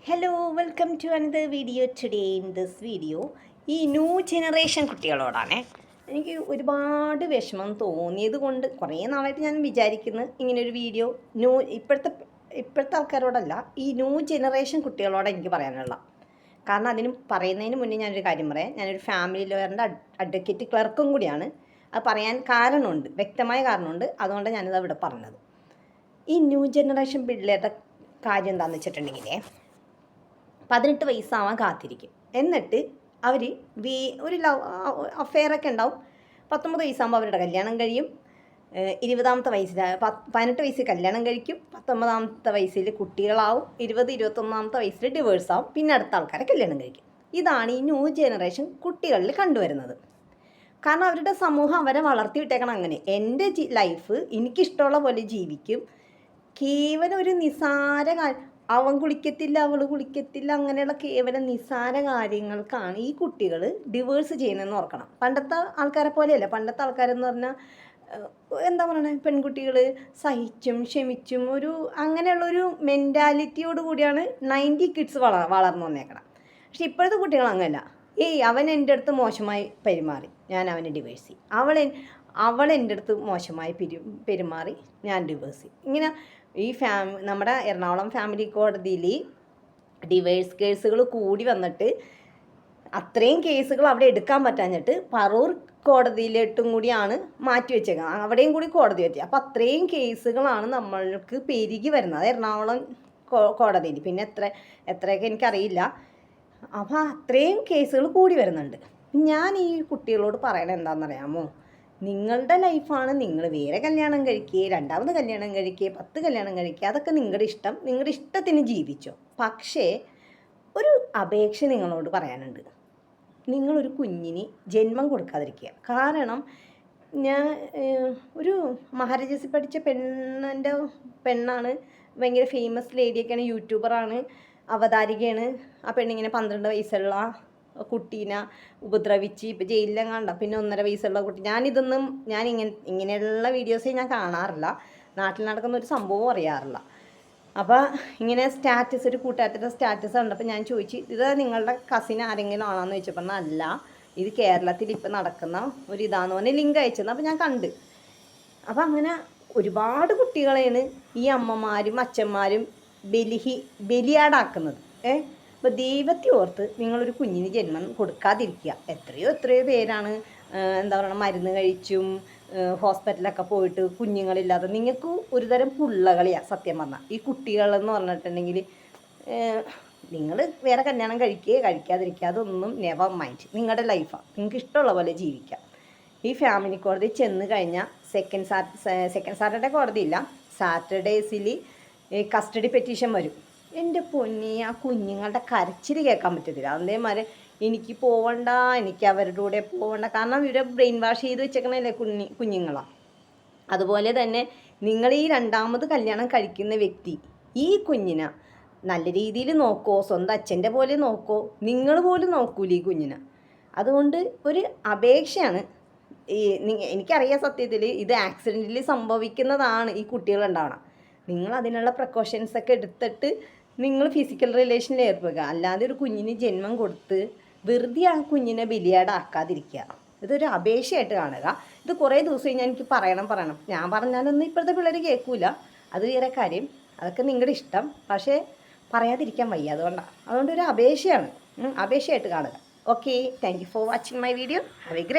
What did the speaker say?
Hello welcome to another video. Today in this video ഈ new generation കുട്ടികളോടാണ് എനിക്ക് ഒരുപാട് വിഷമം തോന്നിയത് കൊണ്ട് കുറേ നാളായിട്ട് ഞാൻ വിചാരിക്കുന്നു ഇങ്ങനൊരു വീഡിയോ ഇപ്പോഴത്തെ ആൾക്കാരോടല്ല, ഈ ന്യൂ ജനറേഷൻ കുട്ടികളോട് എനിക്ക് പറയാനുള്ള. കാരണം പറയുന്നതിന് മുന്നേ ഞാനൊരു കാര്യം പറയാം. ഞാനൊരു ഫാമിലി ലോയറിൻ്റെ അഡ്വക്കേറ്റ് ക്ലർക്കും കൂടിയാണ്. അത് പറയാൻ കാരണമുണ്ട്, വ്യക്തമായ കാരണമുണ്ട്. അതുകൊണ്ട് ഞാനിത് അവിടെ പറഞ്ഞത്. ഈ ന്യൂ ജനറേഷൻ പിള്ളേരുടെ കാര്യം എന്താണെന്ന് വെച്ചിട്ടുണ്ടെങ്കിൽ 18 വയസ്സാവാൻ കാത്തിരിക്കും. എന്നിട്ട് അവർ ഒരു അഫെയറൊക്കെ ഉണ്ടാവും. 19 വയസ്സാകുമ്പോൾ അവരുടെ കല്യാണം കഴിയും. 20ാമത്തെ വയസ്സിൽ 18 വയസ്സിൽ കല്യാണം കഴിക്കും. 19ാമത്തെ വയസ്സിൽ കുട്ടികളാവും. 21ാമത്തെ വയസ്സിൽ ഡിവേഴ്സാവും. പിന്നെ അടുത്ത ആൾക്കാരെ കല്യാണം കഴിക്കും. ഇതാണ് ഈ ന്യൂ ജനറേഷൻ കുട്ടികളിൽ കണ്ടുവരുന്നത്. കാരണം അവരുടെ സമൂഹം അവരെ വളർത്തി വിട്ടേക്കണം അങ്ങനെ. എൻ്റെ ലൈഫ് എനിക്കിഷ്ടമുള്ള പോലെ ജീവിക്കും. കേവലം ഒരു നിസാര അവൻ കുളിക്കത്തില്ല, അവൾ കുളിക്കത്തില്ല, അങ്ങനെയുള്ള കേവലം നിസ്സാര കാര്യങ്ങൾക്കാണ് ഈ കുട്ടികൾ ഡിവേഴ്സ് ചെയ്യുന്നതെന്ന് ഓർക്കണം. പണ്ടത്തെ ആൾക്കാരെ പോലെയല്ല. പണ്ടത്തെ ആൾക്കാരെന്ന് പറഞ്ഞാൽ എന്താ പറയണേ, പെൺകുട്ടികൾ സഹിച്ചും ക്ഷമിച്ചും അങ്ങനെയുള്ളൊരു മെൻറ്റാലിറ്റിയോട് കൂടിയാണ് 90 കിഡ്സ് വളർന്നു വന്നേക്കണം. പക്ഷെ ഇപ്പോഴത്തെ കുട്ടികൾ അങ്ങനെയല്ല. അവൻ എൻ്റെ അടുത്ത് മോശമായി പെരുമാറി, ഞാൻ അവനെ ഡിവേഴ്സ് ചെയ്യും. അവൾ എൻ്റെ അടുത്ത് മോശമായി പെരുമാറി, ഞാൻ ഡിവേഴ്സ് ചെയ്യും. ഇങ്ങനെ ഈ നമ്മുടെ എറണാകുളം ഫാമിലി കോടതിയിൽ ഡിവേഴ്സ് കേസുകൾ കൂടി വന്നിട്ട് അത്രയും കേസുകൾ അവിടെ എടുക്കാൻ പറ്റാഞ്ഞിട്ട് പറൂർ കോടതിയിലോട്ടും കൂടിയാണ് മാറ്റി വെച്ചേക്കുന്നത്. അവിടെയും കൂടി കോടതി പറ്റി. അപ്പോൾ അത്രയും കേസുകളാണ് നമ്മൾക്ക് പെരുകി വരുന്നത് എറണാകുളം കോടതിയിൽ. പിന്നെ എത്രയൊക്കെ എനിക്കറിയില്ല. അപ്പോൾ അത്രയും കേസുകൾ കൂടി വരുന്നുണ്ട്. ഞാൻ ഈ കുട്ടികളോട് പറയണത് എന്താണെന്നറിയാമോ? നിങ്ങളുടെ ലൈഫാണ്. നിങ്ങൾ വേറെ കല്യാണം കഴിക്കുക, രണ്ടാമത് കല്യാണം കഴിക്കുക, 10 കല്യാണം കഴിക്കുക, അതൊക്കെ നിങ്ങളുടെ ഇഷ്ടം. നിങ്ങളുടെ ഇഷ്ടത്തിന് ജീവിച്ചോ. പക്ഷേ ഒരു അപേക്ഷ നിങ്ങളോട് പറയാനുണ്ട്. നിങ്ങളൊരു കുഞ്ഞിന് ജന്മം കൊടുക്കാതിരിക്കുക. കാരണം ഞാൻ ഒരു മഹാരാജാസിൽ പഠിച്ച പെണ്ണാണ്. ഭയങ്കര ഫേമസ് ലേഡിയൊക്കെയാണ്, യൂട്യൂബറാണ്, അവതാരികയാണ്. ആ പെണ്ണിങ്ങനെ 12 വയസ്സുള്ള കുട്ടീനെ ഉപദ്രവിച്ച് ഇപ്പോൾ ജയിലിലും കണ്ട. പിന്നെ 1.5 വയസ്സുള്ള കുട്ടി. ഞാൻ ഇങ്ങനെയുള്ള വീഡിയോസേ ഞാൻ കാണാറില്ല. നാട്ടിൽ നടക്കുന്ന ഒരു സംഭവം അറിയാറില്ല. അപ്പോൾ ഇങ്ങനെ ഒരു കൂട്ടുകാരുടെ സ്റ്റാറ്റസ് കണ്ടപ്പോൾ ഞാൻ ചോദിച്ചു, ഇത് നിങ്ങളുടെ കസിൻ ആരെങ്കിലും ആണെന്ന് ചോദിച്ചപ്പോൾ അല്ല, ഇത് കേരളത്തിൽ ഇപ്പം നടക്കുന്ന ഒരു ഇതാന്ന് പറഞ്ഞ് ലിങ്ക് അയച്ചത്. അപ്പോൾ ഞാൻ കണ്ട്. അപ്പോൾ അങ്ങനെ ഒരുപാട് കുട്ടികളെയാണ് ഈ അമ്മമാരും അച്ഛന്മാരും ബലിയാടാക്കുന്നത്. അപ്പോൾ ദൈവത്തെ ഓർത്ത് നിങ്ങളൊരു കുഞ്ഞിന് ജന്മം കൊടുക്കാതിരിക്കുക. എത്രയോ പേരാണ് എന്താ പറയുക, മരുന്ന് കഴിച്ചും ഹോസ്പിറ്റലൊക്കെ പോയിട്ട് കുഞ്ഞുങ്ങളില്ലാതെ. നിങ്ങൾക്ക് ഒരുതരം പുള്ളകളിയാണ് സത്യം പറഞ്ഞാൽ ഈ കുട്ടികളെന്ന് പറഞ്ഞിട്ടുണ്ടെങ്കിൽ. നിങ്ങൾ വേറെ കല്യാണം കഴിക്കാതിരിക്കുക, അതൊന്നും നെവർ മൈൻഡ്. നിങ്ങളുടെ ലൈഫാണ്, നിങ്ങൾക്ക് ഇഷ്ടമുള്ള പോലെ ജീവിക്കാം. ഈ ഫാമിലി കോടതി ചെന്ന് കഴിഞ്ഞാൽ സെക്കൻഡ് സാറ്റർഡേ കോടതിയില്ല, സാറ്റർഡേസിൽ കസ്റ്റഡി പെറ്റീഷൻ വരും. എൻ്റെ പൊന്നി, ആ കുഞ്ഞുങ്ങളുടെ കരച്ചിൽ കേൾക്കാൻ പറ്റത്തില്ല. അതേമാതിരി എനിക്ക് പോവണ്ട, എനിക്ക് അവരുടെ കൂടെ പോവണ്ട. കാരണം ഇവരെ ബ്രെയിൻ വാഷ് ചെയ്ത് വെച്ചേക്കണല്ലേ കുഞ്ഞുങ്ങളാണ്. അതുപോലെ തന്നെ നിങ്ങൾ ഈ രണ്ടാമത് കല്യാണം കഴിക്കുന്ന വ്യക്തി ഈ കുഞ്ഞിനെ നല്ല രീതിയിൽ നോക്കോ, സ്വന്തം അച്ഛൻ്റെ പോലെ നോക്കോ, നിങ്ങൾ പോലും നോക്കൂല ഈ കുഞ്ഞിനെ. അതുകൊണ്ട് ഒരു അപേക്ഷയാണ്. എനിക്കറിയാം സത്യത്തിൽ ഇത് ആക്സിഡൻ്റലി സംഭവിക്കുന്നതാണ് ഈ കുട്ടികളുണ്ടാവണം. നിങ്ങൾ അതിനുള്ള പ്രിക്കോഷൻസൊക്കെ എടുത്തിട്ട് നിങ്ങൾ ഫിസിക്കൽ റിലേഷനിൽ ഏർപ്പെടുക. അല്ലാതെ ഒരു കുഞ്ഞിന് ജന്മം കൊടുത്ത് വെറുതെ ആ കുഞ്ഞിനെ ബലിയാടാക്കാതിരിക്കുക. ഇതൊരു അപേക്ഷയായിട്ട് കാണുക. ഇത് കുറേ ദിവസമായി ഞാൻ എനിക്ക് പറയണം. ഞാൻ പറഞ്ഞാലൊന്നും ഇപ്പോഴത്തെ പിള്ളേർ കേൾക്കൂല. അത് വേറെ കാര്യം. അതൊക്കെ നിങ്ങളുടെ ഇഷ്ടം. പക്ഷേ പറയാതിരിക്കാൻ വയ്യ. അതുകൊണ്ട് ഒരു അപേക്ഷയാണ്, അപേക്ഷയായിട്ട് കാണുക. Okay, thank you for watching my video. Have A great